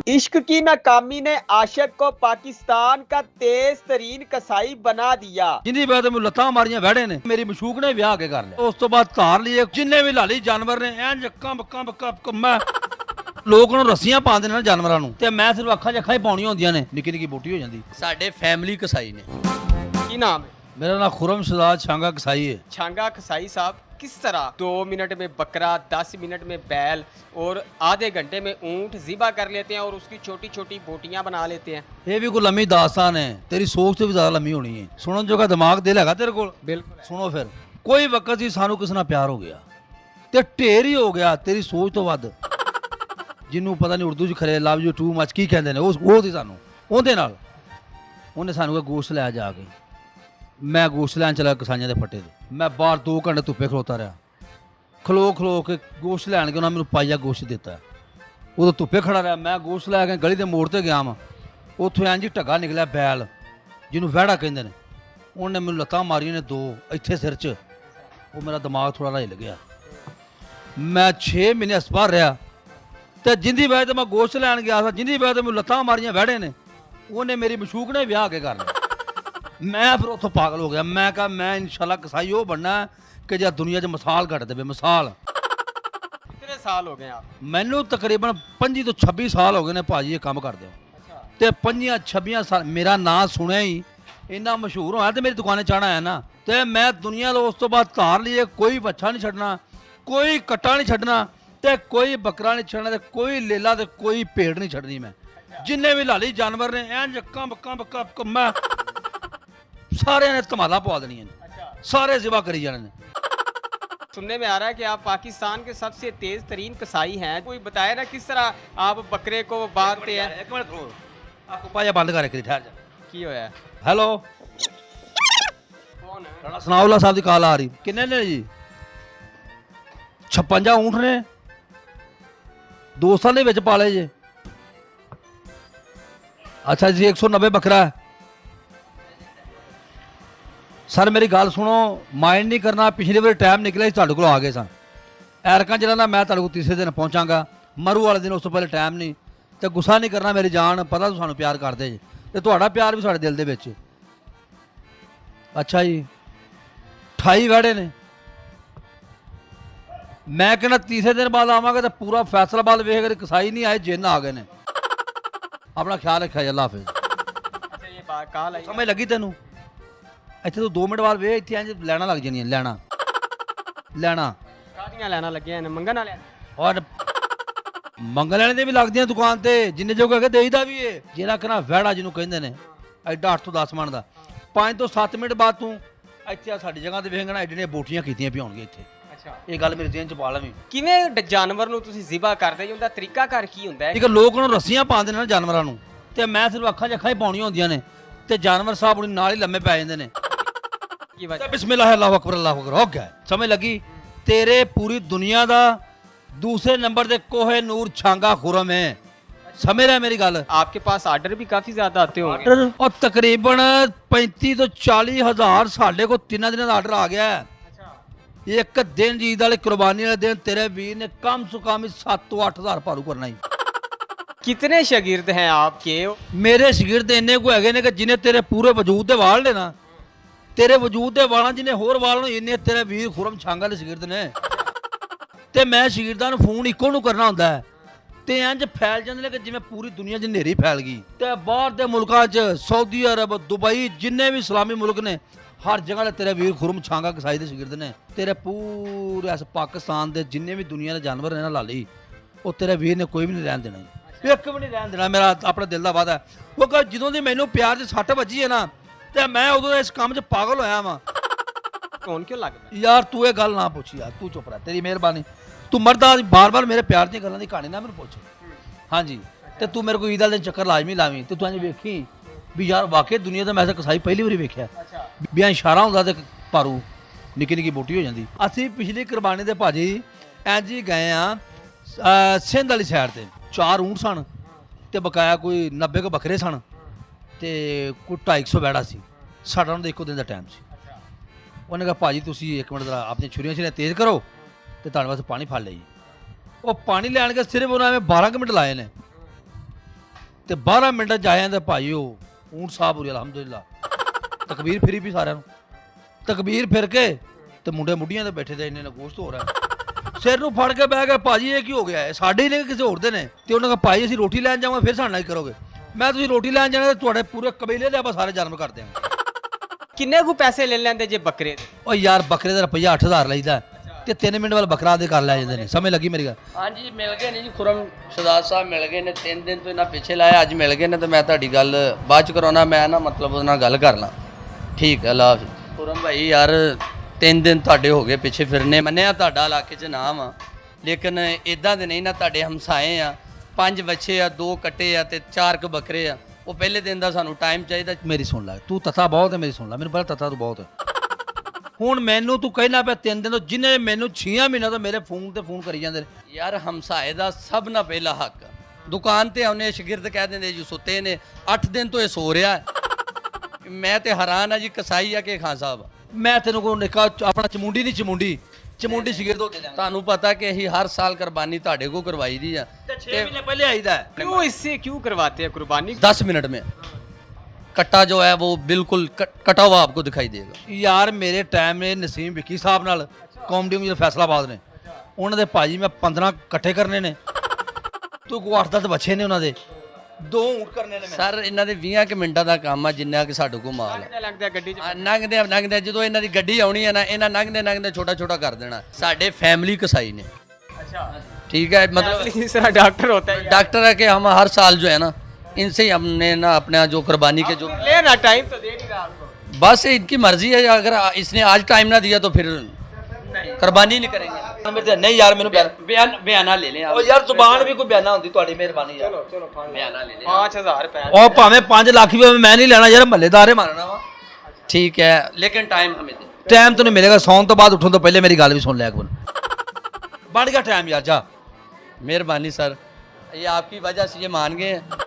इश्क की नाकामी ने आशिक को पाकिस्तान का तेज तरीन कसाई बना दिया। जिंदी वजह मैं लत्तां मारियां वैड़े ने मेरी मशूक ने विआह के कर लिया। उस तो बाद धार लिए जिन्ने भी लाली जानवर ने इंज कंब कंब कंब मैं लोग ਨੂੰ ਰੱਸੀਆਂ ਪਾਉਂਦੇ ਨੇ ਜਾਨਵਰਾਂ ਨੂੰ ਤੇ ਮੈਂ ਸਿਰਫ ਅੱਖਾਂ 'ਚ ਅੱਖਾਂ ਹੀ ਪਾਉਣੀਆਂ ਹੁੰਦੀਆਂ ਨੇ ਨਿੱਕੀ ਨਿੱਕੀ ਬੂਟੀ ਹੋ ਜਾਂਦੀ। ਸਾਡੇ ਫੈਮਿਲੀ ਕਸਾਈ ਨੇ। की नाम है? मेरा नाम खुरम सदात छांगा कसाई है। छांगा कसाई साहब, किस तरह 2 मिनट में बकरा, 10 मिनट में बैल और आधे घंटे में ऊंट ज़िबा कर लेते हैं और उसकी छोटी छोटी बोटियां बना लेते हैं? ये भी कोई लम्मी दास्तान है, तेरी सोच से भी ज़्यादा लम्मी होनी है। सुनन जो का दिमाग दिल हैगा तेरे को? बिल्कुल। सुनो फिर कोई वक्त ही सानू किसी नाल प्यार हो गया ते ढेर ही हो गया तेरी सोच तो वध। जिन्हों पता नहीं उर्दू च खरे लव यू टू मच की कहते हैं वो थी सानू ਉਹਦੇ ਨਾਲ ਉਹਨੇ ਸਾਨੂੰ ਗੋਸ਼ਤ ਲੈ ਜਾ ਕੇ मैं गोश्त लैन चला किसानियां के फट्टे से। मैं बाहर 2 घंटे धुप्पे खलोता रहा, खलो के गोश्त लैन के उन्होंने मैं पाइया गोश्त दिता। उदो धुप्पे खड़ा रहा, मैं गोश्त लैके गली के मोड़ से गया वा, उत्थों इंज ढगा निकलिया बैल जिन्हों वैड़ा कहते हैं। उन्हें मैंने लत्तां मारियां ने 2 इत्थे सिर च। वो मेरा दिमाग थोड़ा हिल गया। मैं 6 महीने अस्पताल रहा तो जिंदी वजह तो मैं गोश्त लैन गया था, जिंदी वजह तो मैं लत्तां मारियां वैड़े ने उन्हें मेरी मशूक ने विआह के कर लिया। मैं फिर उतो पागल हो गया। मैं कहा मैं इंशाल्लाह कसाई वो बनना कि जो दुनिया च मिसाल घट दे। मिसाल कितने साल हो गए आप? मैनू तकरीबन 25 तो 26 साल हो गए ने भाजी ये काम करदे हो ते 25-26 साल मेरा नाम सुने ही इन्ना मशहूर होया तो मेरी दुकाने चढ़ आया ना ते मैं दुनिया तो उस तो बाद धार लिए कोई बच्चा नहीं छड्डना, कोई कट्टा नहीं छड्डना ते कोई बकरा नहीं छड्डना ते कोई लेला ते कोई भेड़ नहीं छड्डनी। मैं जिन्ने भी लाली जानवर ने इंज कंब कंब कंब मैं सारे ने धमाला पवा देनी, सारे ज़िबा करी जाने। सुनने में आ रहा है कि आप पाकिस्तान के सबसे तेज तरीन कसाई हैं। कोई बताए ना किस तरह आप बकरे को बांधते हैं? एक मिनट रुको, आपको पाया बंद कर ठहर जा। की होया? हेलो कौन है? राणा सनाउल्ला साहब की कॉल आ रही। किन्ने ने जी? 56 ऊँट ने 2 साल के पाले जे। अच्छा जी 190 बकरा है। सर मेरी गल सुनो, माइंड नहीं करना। पिछली बार टाइम निकला तुहाडे कोल आ गए सन। ऐरकां जरा मैं तुहाडे कोल तीसरे दिन पहुँचागा, मरू वाले दिन उस तो पहले टाइम नहीं। तो गुस्सा नहीं करना मेरी जान, पता तुम सानू प्यार करते जे ते तुहाडा प्यार भी साडे दिल दे विच। अच्छा जी 28 वैड़े ने। मैं कहना तीसरे दिन बाद आवांगा तो पूरा फैसलाबाद वेख कर कसाई नहीं आए, जिन्न आ गए ने। अपना ख्याल रखा जी, अल्लाह हाफिज़। अच्छा ये बात कॉल आई समझ लगी तेनू? ਇੱਥੇ ਤੋਂ 2 ਮਿੰਟ ਬਾਅਦ ਵੇ ਇੱਥੇ ਇੰਜ ਲੈਣਾ ਲੱਗ ਜਾਣੀਆਂ। ਲੈਣਾ ਕਾਹਦੀਆਂ ਲੈਣਾ ਲੱਗੀਆਂ ਨੇ? ਮੰਗਣ ਵਾਲਿਆਂ? ਔਰ ਮੰਗਣ ਵਾਲੇ ਦੇ ਵੀ ਲੱਗਦੀਆਂ ਦੁਕਾਨ ਤੇ, ਜਿੰਨੇ ਜੋ ਕਹੇ ਦੇਈਦਾ ਵੀ ਏ। ਜਿਹੜਾ ਕਹਣਾ ਵੈੜਾ ਜਿਹਨੂੰ ਕਹਿੰਦੇ ਨੇ ਐਡਾ 8 ਤੋਂ 10 ਮਣ ਦਾ 5 ਤੋਂ 7 ਮਿੰਟ ਬਾਅਦ ਤੂੰ ਇੱਥੇ ਸਾਡੀ ਜਗ੍ਹਾ ਤੇ ਵੇਖਣਾ ਐਡੀਆਂ ਬੋਟੀਆਂ ਕੀਤੀਆਂ ਪਿਆਉਣਗੇ ਇੱਥੇ। ਅੱਛਾ ਇਹ ਗੱਲ ਮੇਰੇ ਜ਼ਿਹਨ ਚ ਪਾ ਲਵੀਂ। ਕਿਵੇਂ ਜਾਨਵਰ ਨੂੰ ਤੁਸੀਂ ਜ਼ਿਬਾ ਕਰਦੇ ਜੀ? ਉਹਦਾ ਤਰੀਕਾਕਾਰ ਕੀ ਹੁੰਦਾ ਹੈ? ਇੱਕ ਲੋਕ ਨੂੰ ਰੱਸੀਆਂ ਪਾਉਂਦੇ ਨੇ ਜਾਨਵਰਾਂ ਨੂੰ ਤੇ ਮੈਂ ਸਿਰਫ ਅੱਖਾਂ 'ਚ ਅੱਖਾਂ ਹੀ ਪਾਉਣੀਆਂ ਹੁੰਦੀਆਂ ਨੇ ਤੇ ਜਾਨਵਰ ਸਾਹਿਬ ਉਹਦੇ ਨਾਲ ਹੀ ਲੰਮੇ ਪੈ ਜਾਂਦੇ ਨੇ। बिस्मिल्लाह अल्लाहु अकबर अल्लाहु अकबर हो गया। समझ लगी? तेरे पूरी दुनिया दा दूसरे नंबर दे कोहे नूर छांगा खुरम है। समझ रहा है मेरी गल? आपके पास ऑर्डर भी काफी ज्यादा आते होंगे। और तकरीबन 35 तो 40 हज़ार साढ़े को 3 दिनों का ऑर्डर आ गया है। एक दिन ईद वाले कुर्बानी वाले दिन तेरे वीर ने कम से कम 7 तो 8 हज़ार भारू करना ही। कितने शागिर्द हैं आपके? मेरे शागिर्द इन्ने को है कि जिन्हें तेरे पूरे वजूद दे वाल लेना, तेरे वजूद दे वाला जिन्हें होर वाल इन्ने तेरे वीर खुरम छांगा दे शागिर्द ने। ते मैं शागिर्दां नूं फोन इक्को नूं करना हुंदा है ते इंज फैल जांदे ने कि जिवें पूरी दुनिया च नेरी फैल गई। ते बाहर दे मुल्कां च सऊदी अरब, दुबई, जिन्ने भी इस्लामी मुल्क ने हर जगह ते तेरे वीर खुरम छांगा कसाई दे शागिर्द ने। तेरे पूरे इस पाकिस्तान दे जिन्ने भी दुनिया दे जानवर ने ना लाली वो तेरे वीर ने कोई भी नहीं रहन देना, एक भी नहीं रहन देना। मेरा अपने दिल का वादा है। वो कह जदों दी मैनूं प्यार च सट वजी है ना ते मैं उदों इस काम च पागल होया वां। कौन क्यों लगदा यार तू ये गल ना पूछ यार, तू चुप रह, तेरी मेहरबानी। तू मरदा बार बार मेरे प्यार दी गल्लां दी कहानी ना मैनूं पुछ। हाँ जी ते तू मेरे को ईद वाले दिन चक्कर लाजमी लावी ते तू इंज वेखी भी यार वाकई दुनिया दा मैं ऐसा कसाई पहली बारी वेख्या। भी इशारा हुंदा ते भारू निक्की निक्की बोटी हो जांदी। असीं पिछली कुर्बानी दे भाजी इंज ही गए आ सिंध वाली साइड ते 4 ऊँट सन ते बकाया कोई 90 के बकरे सन ਤੇ ਕੋਈ 250 ਵੈੜਾ ਸੀ। ਸਾਡਾ ਉਹਨਾਂ ਦਾ ਇੱਕੋ ਦਿਨ ਦਾ ਟਾਈਮ ਸੀ। ਉਹਨੇ ਕਿਹਾ ਭਾਜੀ ਤੁਸੀਂ 1 ਮਿੰਟ ਦਾ ਆਪਣੀ ਛੁਰੀਆਂ ਤੇਜ਼ ਕਰੋ ਤੇ ਤੁਹਾਡੇ ਵਾਸਤੇ ਪਾਣੀ ਫੜ ਲਈ। ਉਹ ਪਾਣੀ ਲੈਣ ਕੇ ਸਿਰਫ ਉਹਨਾਂ ਨੇ 12 ਕੁ ਮਿੰਟ ਲਾਏ ਨੇ ਤੇ 12 ਮਿੰਟ ਚ ਆਏ ਤੇ ਭਾਈ ਉਹ ਊਂਟ ਸਾਹਿਬ ਹੋ ਅਲਹਮਦੁਲਿਲਾ ਤਕਬੀਰ ਫਿਰੀ ਵੀ ਸਾਰਿਆਂ ਨੂੰ ਤਕਬੀਰ ਫਿਰ ਕੇ ਤੇ ਮੁੰਡੇ ਮੁੰਡੀਆਂ ਤੇ ਬੈਠੇ ਤੇ ਇੰਨੇ ਨਾ ਗੋਸ਼ਤ ਹੋ ਰਿਹਾ ਸਿਰ ਨੂੰ ਫੜ ਕੇ ਬਹਿ ਗਏ ਭਾਜੀ ਇਹ ਕੀ ਹੋ ਗਿਆ ਸਾਡੇ ਹੀ ਨੇ ਕਿਸੇ ਹੋਰ ਦੇ ਨੇ ਤੇ ਉਹਨਾਂ ਕਹਾ ਭਾਈ ਅਸੀਂ ਰੋਟੀ ਲੈਣ ਜਾਵਾਂਗੇ ਫਿਰ ਸਾਡੇ ਨਾਲ ਕੀ ਕਰੋਗੇ ਮੈਂ ਤੁਸੀਂ ਰੋਟੀ ਲੈਣ ਜਾਣਾ ਤੁਹਾਡੇ ਪੂਰੇ ਕਬੀਲੇ ਦੇ ਆਪਾਂ ਸਾਰੇ ਜਨਮ ਕਰਦੇ ਹਾਂ ਕਿੰਨੇ ਕੁ ਪੈਸੇ ਲੈ ਲੈਂਦੇ ਜੇ ਬੱਕਰੇ ਦੇ ਉਹ ਯਾਰ ਬੱਕਰੇ ਦਾ ਰੁਪਈਆ 8000 ਲਈਦਾ ਤੇ 3 ਮਿੰਟ ਬਾਅਦ ਬੱਕਰਾ ਦੇ ਕਰ ਲੈ ਜਾਂਦੇ ਨੇ ਸਮਝ ਲੱਗੀ ਮੇਰੀ ਗੱਲ ਹਾਂਜੀ ਮਿਲ ਗਏ ਨੇ ਜੀ ਖੁਰਮ ਸ਼ਹਜ਼ਾਦ ਸਾਹਿਬ ਮਿਲ ਗਏ ਨੇ 3 ਦਿਨ ਤੋਂ ਇਹਨਾਂ ਪਿੱਛੇ ਲਾਇਆ ਅੱਜ ਮਿਲ ਗਏ ਨੇ ਤੇ ਮੈਂ ਤੁਹਾਡੀ ਗੱਲ ਬਾਅਦ ਚ ਕਰਾਉਣਾ ਮੈਂ ਨਾ ਮਤਲਬ ਉਹਦੇ ਨਾਲ ਗੱਲ ਕਰ ਲਾਂ ਠੀਕ ਹੈ ਅੱਲਾ ਹਾਫਿਜ਼ ਖੁਰਮ ਭਾਈ ਯਾਰ 3 ਦਿਨ ਤੁਹਾਡੇ ਹੋ ਗਏ ਪਿੱਛੇ ਫਿਰਨੇ ਮੰਨਿਆ ਤੁਹਾਡਾ ਇਲਾਕੇ 'ਚ ਨਾਮ ਆ ਲੇਕਿਨ ਇਦਾਂ ਦੇ ਨਹੀਂ ਨਾ ਤੁਹਾਡੇ ਹਮਸਾਏ ਆ 5 ਬੱਚੇ ਆ 2 ਕੱਟੇ ਆ ਤੇ 4 ਕੁ ਬੱਕਰੇ ਆ ਉਹ ਪਹਿਲੇ ਦਿਨ ਦਾ ਸਾਨੂੰ ਟਾਈਮ ਚਾਹੀਦਾ ਮੇਰੀ ਸੁਣ ਲੈ ਤੂੰ ਤਥਾ ਬਹੁਤ ਹੈ ਮੇਰੀ ਸੁਣ ਲੈ ਮੈਨੂੰ ਪਤਾ ਤਥਾ ਤੂੰ ਬਹੁਤ ਹੈ ਹੁਣ ਮੈਨੂੰ ਤੂੰ ਕਹਿਣਾ ਪਿਆ 3 ਦਿਨ ਤੋਂ ਜਿਹਨੇ ਮੈਨੂੰ 6 ਮਹੀਨਿਆਂ ਤੋਂ ਮੇਰੇ ਫੋਨ ਤੇ ਫੋਨ ਕਰੀ ਜਾਂਦੇ ਨੇ ਯਾਰ ਹਮਸਾਏ ਦਾ ਸਭ ਨਾਲ ਪਹਿਲਾ ਹੱਕ ਦੁਕਾਨ ਤੇ ਆਉਨੇ ਸ਼ਾਗਿਰਦ ਕਹਿ ਦਿੰਦੇ ਜੀ ਸੁੱਤੇ ਨੇ 8 ਦਿਨ ਤੋਂ ਇਹ ਸੋ ਰਿਹਾ ਮੈਂ ਤੇ ਹੈਰਾਨ ਆ ਜੀ ਕਸਾਈ ਆ ਕਿ ਖਾਨ ਸਾਹਿਬ ਮੈਂ ਤੈਨੂੰ ਕੋਈ ਨਿੱਕਾ ਆਪਣਾ ਚਮੁੰਡੀ ਨਹੀਂ ਚਮੁੰਡੀ ਸਿਗਰ ਦੋ ਤੁਹਾਨੂੰ ਪਤਾ ਕਿ ਅਸੀਂ ਹਰ ਸਾਲ ਕੁਰਬਾਨੀ ਤੁਹਾਡੇ ਕੋ ਕਰਵਾਈ ਦੀ ਆ ਤੇ 6 ਮਹੀਨੇ ਪਹਿਲੇ ਆਈਦਾ क्यों इससे क्यों करवाते हैं कुर्बानी 10 मिनट में कट्टा जो है वो बिल्कुल कटा हुआ आपको दिखाई देगा ਯਾਰ ਮੇਰੇ ਟਾਈਮ ਨੇ ਨਸੀਮ ਵਿੱਕੀ ਸਾਹਿਬ ਨਾਲ ਕਾਮਡੀ ਵਿੱਚ ਫੈਸਲਾਬਾਦ ਨੇ ਉਹਨਾਂ ਦੇ ਭਾਜੀ ਮੈਂ 15 ਇਕੱਠੇ ਕਰਨੇ ਨੇ ਤੂੰ ਕੋ 8-10 ਬੱਚੇ ਨੇ ਉਹਨਾਂ ਦੇ 2 ਊਂਟ ਕਰਨੇ ਨੇ ਸਰ ਇਹਨਾਂ ਦੇ 20 ਕੁ ਮਿੰਟਾਂ ਦਾ ਕੰਮ ਆ ਜਿੰਨਾ ਕਿ ਸਾਡੇ ਕੋਲ ਮਾਲ ਹੈ लगता है गड्डी ਲੰਘਦੇ ਜਦੋਂ ਇਹਨਾਂ ਦੀ ਗੱਡੀ ਆਉਣੀ ਹੈ ਨਾ ਇਹਨਾਂ ਲੰਘਦੇ ਛੋਟਾ ਛੋਟਾ ਕਰ ਦੇਣਾ ਸਾਡੇ ਫੈमिली कसाई ने अच्छा ठीक है मतलब इस तरह डॉक्टर होता है डॉक्टर है कि हम हर साल जो है ना इनसे ही हमने ना अपने जो कुर्बानी के जो लेना टाइम तो दे नहीं रहा आपको बस इनकी मर्जी है अगर इसने आज टाइम ना दिया तो फिर कुर्बानी नहीं करेंगे ਨਹੀਂ ਯਾਰ ਮੈਨੂੰ बयाना ले लें आप ਉਹ ਯਾਰ ਜ਼ੁਬਾਨ ਵੀ ਕੋਈ ਬਿਆਨਾ ਹੁੰਦੀ ਤੁਹਾਡੀ ਮਿਹਰਬਾਨੀ ਯਾਰ बयाना ले लें 5000 रुपए ਉਹ ਭਾਵੇਂ 5 ਲੱਖ ਵੀ ਮੈਂ ਨਹੀਂ ਲੈਣਾ ਯਾਰ ਮਹੱਲੇਦਾਰੇ ਮਾਰਨਾ ਵਾ ठीक है लेकिन टाइम हमें दे ਟਾਈਮ ਤੈਨੂੰ ਮਿਲੇਗਾ ਸੌਣ ਤੋਂ ਬਾਅਦ ਉੱਠਣ ਤੋਂ ਪਹਿਲੇ ਮੇਰੀ ਗੱਲ ਵੀ ਸੁਣ ਲਿਆ ਇੱਕ ਵਾਰ ਬਣ ਗਿਆ ਟਾਈਮ ਯਾਰ ਜਾ मेहरबानी सर ये आपकी वजह से ये मान गए हैं